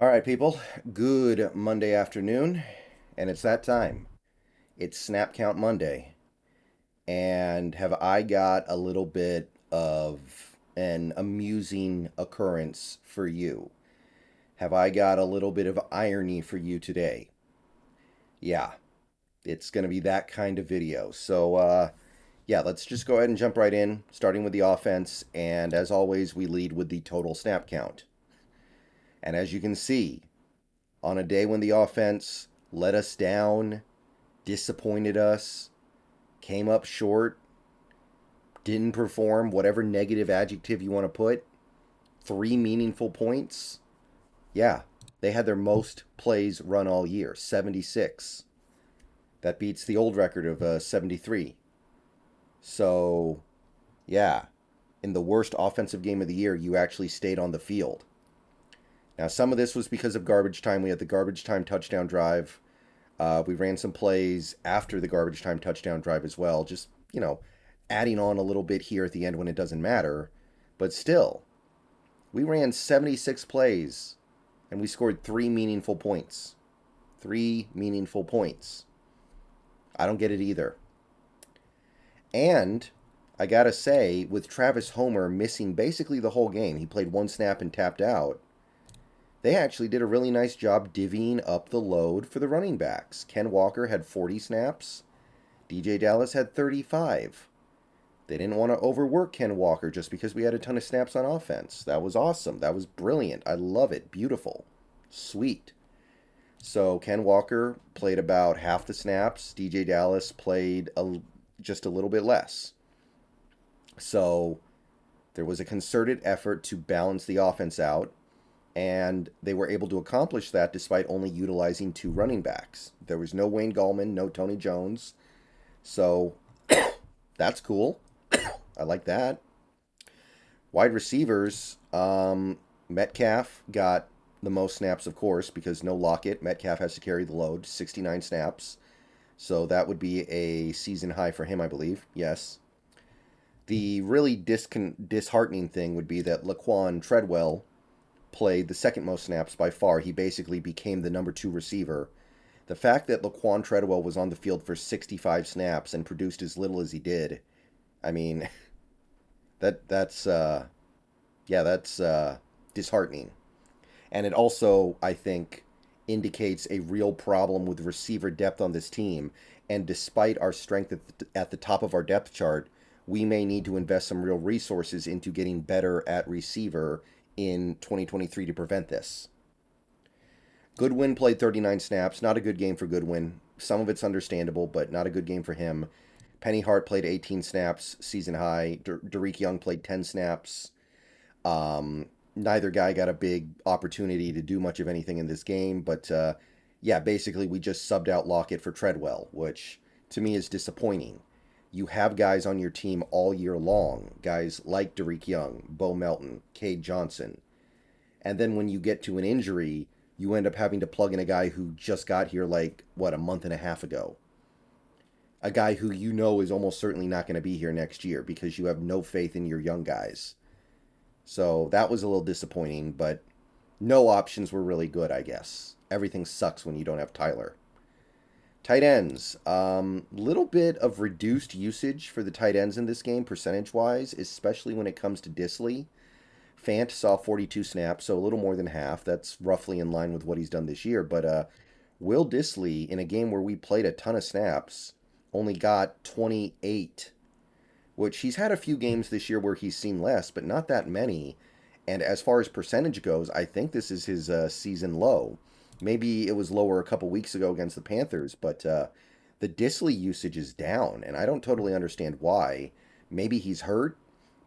All right, people. Good Monday afternoon, and it's that time. It's Snap Count Monday, and have I got a little bit of an amusing occurrence for you? Have I got a little bit of irony for you today? Yeah, it's going to be that kind of video. Yeah, let's just go ahead and jump right in, starting with the offense. And as always, we lead with the total snap count. And as you can see, on a day when the offense let us down, disappointed us, came up short, didn't perform, whatever negative adjective you want to put, 3 meaningful points. Yeah, they had their most plays run all year, 76. That beats the old record of 73. So, yeah, in the worst offensive game of the year, you actually stayed on the field. Now, some of this was because of garbage time. We had the garbage time touchdown drive. We ran some plays after the garbage time touchdown drive as well, just, adding on a little bit here at the end when it doesn't matter. But still, we ran 76 plays and we scored 3 meaningful points. 3 meaningful points. I don't get it either. And I gotta say, with Travis Homer missing basically the whole game, he played one snap and tapped out. They actually did a really nice job divvying up the load for the running backs. Ken Walker had 40 snaps. DJ Dallas had 35. They didn't want to overwork Ken Walker just because we had a ton of snaps on offense. That was awesome. That was brilliant. I love it. Beautiful. Sweet. So Ken Walker played about half the snaps. DJ Dallas played just a little bit less. So there was a concerted effort to balance the offense out, and they were able to accomplish that despite only utilizing two running backs. There was no Wayne Gallman, no Tony Jones. So that's cool. I like that. Wide receivers, Metcalf got the most snaps, of course, because no Lockett. Metcalf has to carry the load, 69 snaps. So that would be a season high for him, I believe. Yes. The really disheartening thing would be that Laquan Treadwell played the second most snaps by far. He basically became the number two receiver. The fact that Laquan Treadwell was on the field for 65 snaps and produced as little as he did, I mean, that's yeah, that's disheartening. And it also, I think, indicates a real problem with receiver depth on this team. And despite our strength at the top of our depth chart, we may need to invest some real resources into getting better at receiver in 2023 to prevent this. Goodwin played 39 snaps. Not a good game for Goodwin. Some of it's understandable, but not a good game for him. Penny Hart played 18 snaps, season high. Derek Young played 10 snaps. Neither guy got a big opportunity to do much of anything in this game, but yeah, basically we just subbed out Lockett for Treadwell, which to me is disappointing. You have guys on your team all year long, guys like Derek Young, Bo Melton, Cade Johnson, and then when you get to an injury, you end up having to plug in a guy who just got here like, what, a month and a half ago. A guy who you know is almost certainly not going to be here next year because you have no faith in your young guys. So that was a little disappointing, but no options were really good, I guess. Everything sucks when you don't have Tyler. Tight ends. Little bit of reduced usage for the tight ends in this game, percentage-wise, especially when it comes to Disley. Fant saw 42 snaps, so a little more than half. That's roughly in line with what he's done this year. But Will Disley, in a game where we played a ton of snaps, only got 28, which he's had a few games this year where he's seen less, but not that many. And as far as percentage goes, I think this is his season low. Maybe it was lower a couple weeks ago against the Panthers, but the Disley usage is down, and I don't totally understand why. Maybe he's hurt.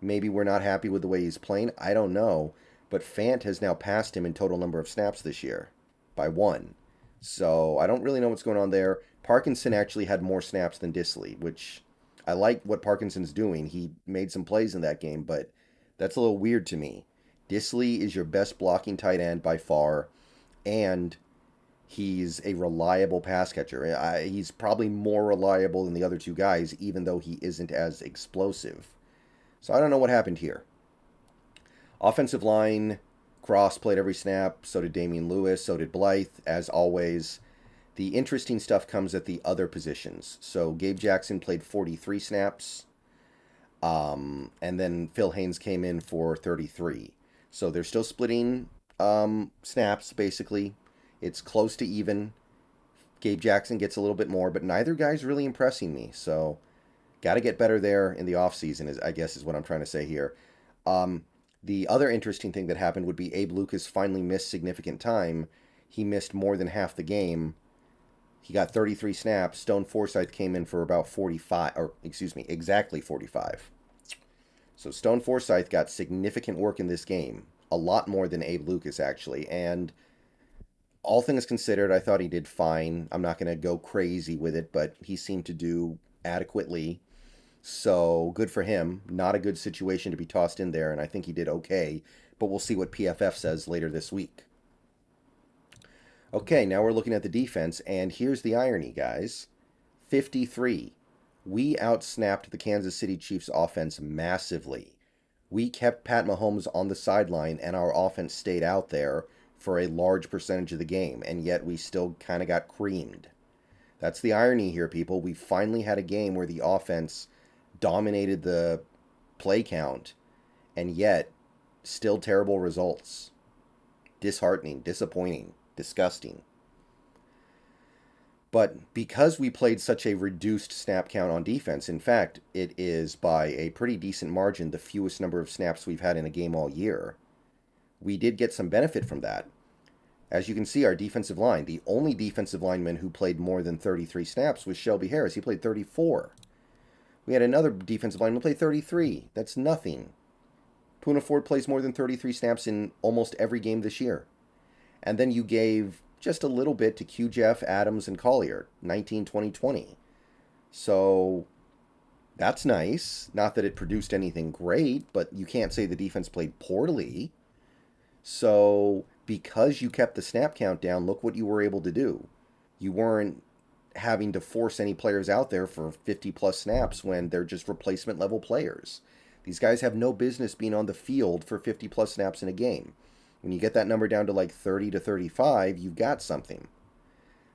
Maybe we're not happy with the way he's playing. I don't know. But Fant has now passed him in total number of snaps this year by one. So I don't really know what's going on there. Parkinson actually had more snaps than Disley, which I like what Parkinson's doing. He made some plays in that game, but that's a little weird to me. Disley is your best blocking tight end by far, and he's a reliable pass catcher. He's probably more reliable than the other two guys, even though he isn't as explosive. So I don't know what happened here. Offensive line, Cross played every snap. So did Damian Lewis. So did Blythe, as always. The interesting stuff comes at the other positions. So Gabe Jackson played 43 snaps. And then Phil Haynes came in for 33. So they're still splitting snaps, basically. It's close to even. Gabe Jackson gets a little bit more, but neither guy's really impressing me. So got to get better there in the offseason, I guess is what I'm trying to say here. The other interesting thing that happened would be Abe Lucas finally missed significant time. He missed more than half the game. He got 33 snaps. Stone Forsythe came in for about 45, or excuse me, exactly 45. So Stone Forsythe got significant work in this game. A lot more than Abe Lucas, actually. And all things considered, I thought he did fine. I'm not going to go crazy with it, but he seemed to do adequately. So good for him. Not a good situation to be tossed in there, and I think he did okay. But we'll see what PFF says later this week. Okay, now we're looking at the defense, and here's the irony, guys. 53. We outsnapped the Kansas City Chiefs offense massively. We kept Pat Mahomes on the sideline, and our offense stayed out there for a large percentage of the game, and yet we still kind of got creamed. That's the irony here, people. We finally had a game where the offense dominated the play count, and yet still terrible results. Disheartening, disappointing, disgusting. But because we played such a reduced snap count on defense, in fact, it is by a pretty decent margin the fewest number of snaps we've had in a game all year, we did get some benefit from that. As you can see, our defensive line, the only defensive lineman who played more than 33 snaps was Shelby Harris. He played 34. We had another defensive lineman who played 33. That's nothing. Poona Ford plays more than 33 snaps in almost every game this year. And then you gave just a little bit to Q Jeff, Adams, and Collier, 19, 20, 20. So that's nice. Not that it produced anything great, but you can't say the defense played poorly. So because you kept the snap count down, look what you were able to do. You weren't having to force any players out there for 50-plus snaps when they're just replacement-level players. These guys have no business being on the field for 50-plus snaps in a game. When you get that number down to like 30 to 35, you've got something.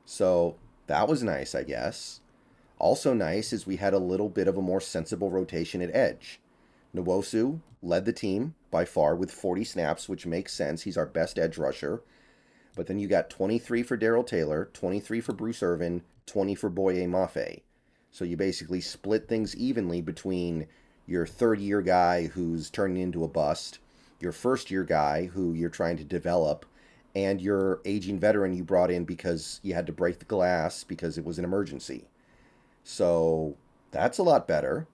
So that was nice, I guess. Also nice is we had a little bit of a more sensible rotation at edge. Nwosu led the team by far with 40 snaps, which makes sense. He's our best edge rusher. But then you got 23 for Darrell Taylor, 23 for Bruce Irvin, 20 for Boye Mafe. So you basically split things evenly between your third-year guy who's turning into a bust, your first-year guy who you're trying to develop, and your aging veteran you brought in because you had to break the glass because it was an emergency. So that's a lot better.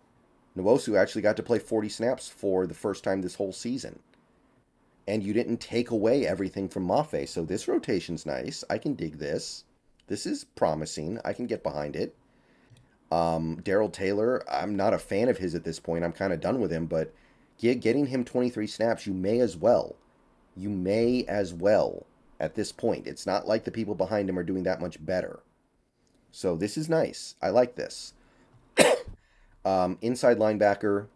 Nwosu actually got to play 40 snaps for the first time this whole season. And you didn't take away everything from Mafe, so this rotation's nice. I can dig this. This is promising. I can get behind it. Darrell Taylor, I'm not a fan of his at this point. I'm kind of done with him, but getting him 23 snaps, you may as well. You may as well at this point. It's not like the people behind him are doing that much better. So this is nice. I like this. Inside linebacker,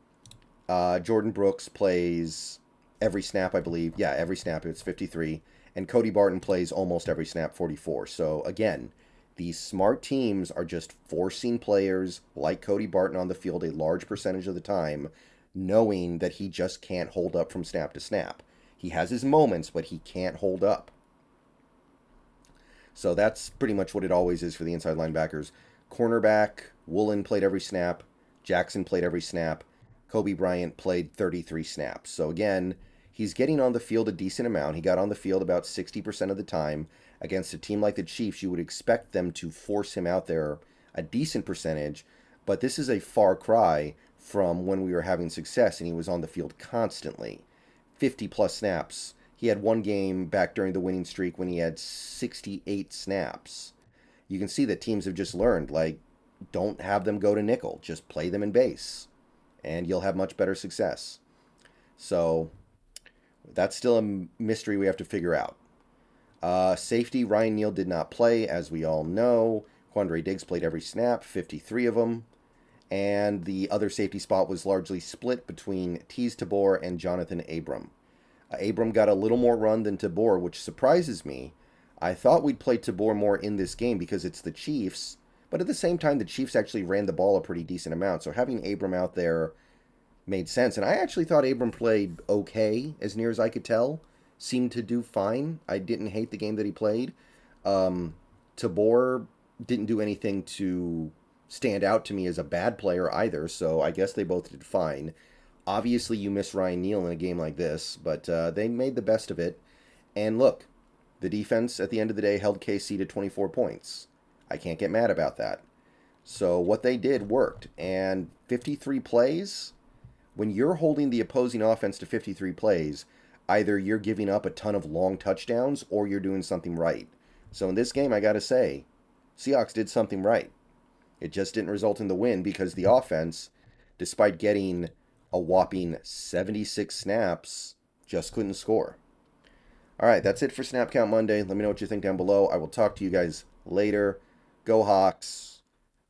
Jordan Brooks plays every snap, I believe. Yeah, every snap. It's 53. And Cody Barton plays almost every snap, 44. So again, these smart teams are just forcing players like Cody Barton on the field a large percentage of the time, knowing that he just can't hold up from snap to snap. He has his moments, but he can't hold up. So that's pretty much what it always is for the inside linebackers. Cornerback, Woolen played every snap. Jackson played every snap. Kobe Bryant played 33 snaps. So again, he's getting on the field a decent amount. He got on the field about 60% of the time. Against a team like the Chiefs, you would expect them to force him out there a decent percentage. But this is a far cry from when we were having success and he was on the field constantly. 50-plus snaps. He had one game back during the winning streak when he had 68 snaps. You can see that teams have just learned, like, don't have them go to nickel. Just play them in base, and you'll have much better success. So that's still a mystery we have to figure out. Safety, Ryan Neal did not play, as we all know. Quandre Diggs played every snap, 53 of them. And the other safety spot was largely split between Teez Tabor and Jonathan Abram. Abram got a little more run than Tabor, which surprises me. I thought we'd play Tabor more in this game because it's the Chiefs, but at the same time, the Chiefs actually ran the ball a pretty decent amount. So having Abram out there made sense. And I actually thought Abram played okay, as near as I could tell. Seemed to do fine. I didn't hate the game that he played. Um, Tabor didn't do anything to stand out to me as a bad player either, so I guess they both did fine. Obviously, you miss Ryan Neal in a game like this, but they made the best of it. And look, the defense at the end of the day held KC to 24 points. I can't get mad about that. So what they did worked. And 53 plays, when you're holding the opposing offense to 53 plays, either you're giving up a ton of long touchdowns or you're doing something right. So in this game, I got to say, Seahawks did something right. It just didn't result in the win because the offense, despite getting a whopping 76 snaps, just couldn't score. All right, that's it for Snap Count Monday. Let me know what you think down below. I will talk to you guys later. Go Hawks.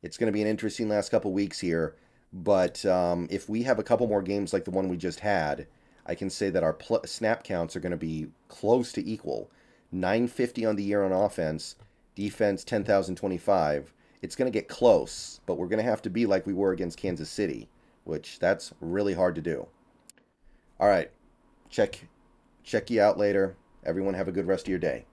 It's going to be an interesting last couple weeks here. But if we have a couple more games like the one we just had, I can say that our snap counts are going to be close to equal. 950 on the year on offense, defense 10,025. It's going to get close, but we're going to have to be like we were against Kansas City, which that's really hard to do. All right, check you out later. Everyone have a good rest of your day.